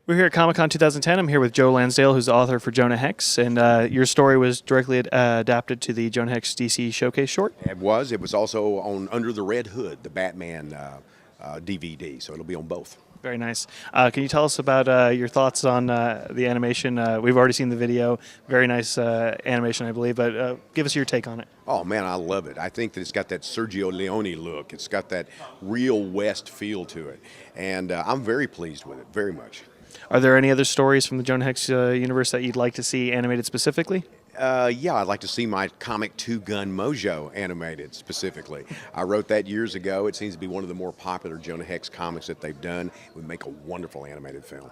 We're here at Comic-Con 2010. I'm here with Joe Lansdale, who's the author for Jonah Hex, and your story was directly adapted to the Jonah Hex DC Showcase short. It was. It was also on Under the Red Hood, the Batman DVD, so it'll be on both. Very nice. Can you tell us about your thoughts on the animation? We've already seen the video. Very nice animation, I believe, but give us your take on it. Oh, man, I love it. I think that it's got that Sergio Leone look. It's got that real West feel to it, and I'm very pleased with it, very much. Are there any other stories from the Jonah Hex universe that you'd like to see animated specifically? Yeah, I'd like to see my comic Two Gun Mojo animated specifically. I wrote that years ago. It seems to be one of the more popular Jonah Hex comics that they've done. It would make a wonderful animated film.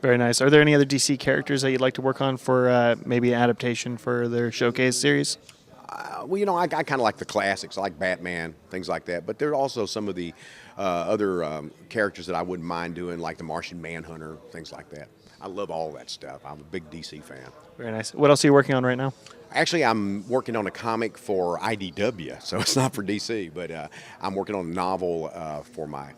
Very nice. Are there any other DC characters that you'd like to work on for maybe an adaptation for their Showcase series? Well, you know, I kind of like the classics, I like Batman, things like that. But there are also some of the other characters that I wouldn't mind doing, like the Martian Manhunter, things like that. I love all that stuff. I'm a big DC fan. Very nice. What else are you working on right now? Actually, I'm working on a comic for IDW, so it's not for DC, but I'm working on a novel for my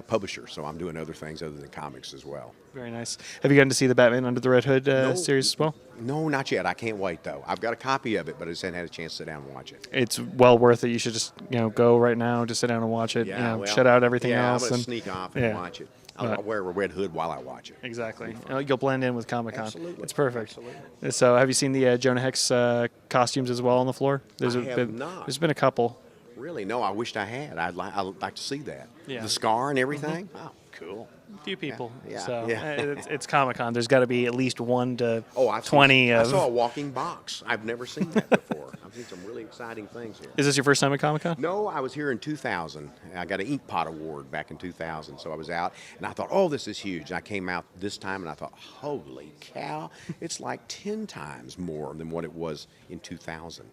publisher, so I'm doing other things other than comics as well. Very nice. Have you gotten to see the Batman Under the Red Hood series as well? No, not yet. I can't wait, though. I've got a copy of it, but I just haven't had a chance to sit down and watch it. It's well worth it. You should just go right now, just sit down and watch it. Yeah, well, shut out everything else. I'm going to sneak off and watch it. I'll wear a red hood while I watch it. Exactly. You'll blend in with Comic-Con. Absolutely. It's perfect. Absolutely. So have you seen the Jonah Hex costumes as well on the floor? I have not. There's been a couple. Really? No, I wished I had. I'd like to see that. Yeah. The scar and everything? Oh, cool. A few people. Yeah. So Yeah. it's Comic-Con. There's got to be at least 1 to I've 20 I of... saw a walking box. I've never seen that before. I've seen some really exciting things here. Is this your first time at Comic-Con? No, I was here in 2000. I got an Ink Pot Award back in 2000, so I was out, and I thought, oh, this is huge. And I came out this time, and I thought, holy cow, it's like 10 times more than what it was in 2000,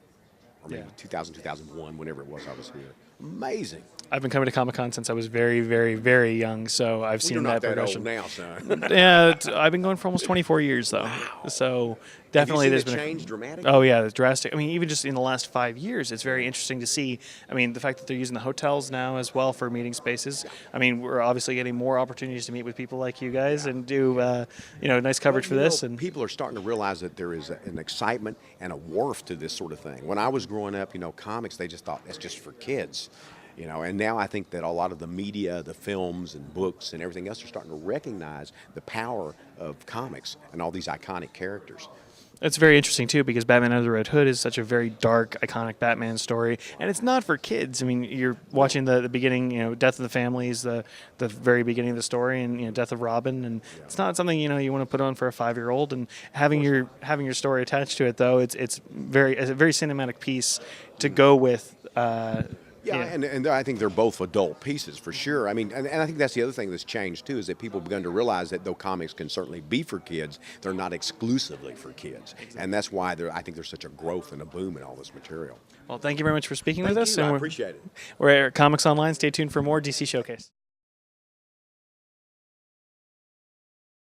or maybe 2000, 2001, whenever it was I was here. Amazing. I've been coming to Comic-Con since I was very, very, very young, so I've seen that progression. You're not that old now, son. Yeah, I've been going for almost 24 years, though. Wow. So definitely Have you there's seen been it a change dramatically? Oh yeah, it's drastic. I mean, even just in the last 5 years, it's very interesting to see. I mean, the fact that they're using the hotels now as well for meeting spaces. I mean, we're obviously getting more opportunities to meet with people like you guys and do nice coverage for this. And people are starting to realize that there is an excitement and a worth to this sort of thing. When I was growing up, comics, they just thought that's just for kids. And now I think that a lot of the media, the films and books and everything else are starting to recognize the power of comics and all these iconic characters. It's very interesting, too, because Batman Under the Red Hood is such a very dark, iconic Batman story, and it's not for kids. I mean, you're watching the beginning, Death of the Families, the very beginning of the story, and, Death of Robin, and it's not something, you want to put on for a 5-year-old, and having your story attached to it, though, it's a very cinematic piece to go with. Yeah, and I think they're both adult pieces for sure. I mean, and I think that's the other thing that's changed too, is that people have begun to realize that though comics can certainly be for kids, they're not exclusively for kids. Exactly. And that's why I think there's such a growth and a boom in all this material. Well, thank you very much for speaking with us. I appreciate it. We're at ComicsOnline. Stay tuned for more DC Showcase.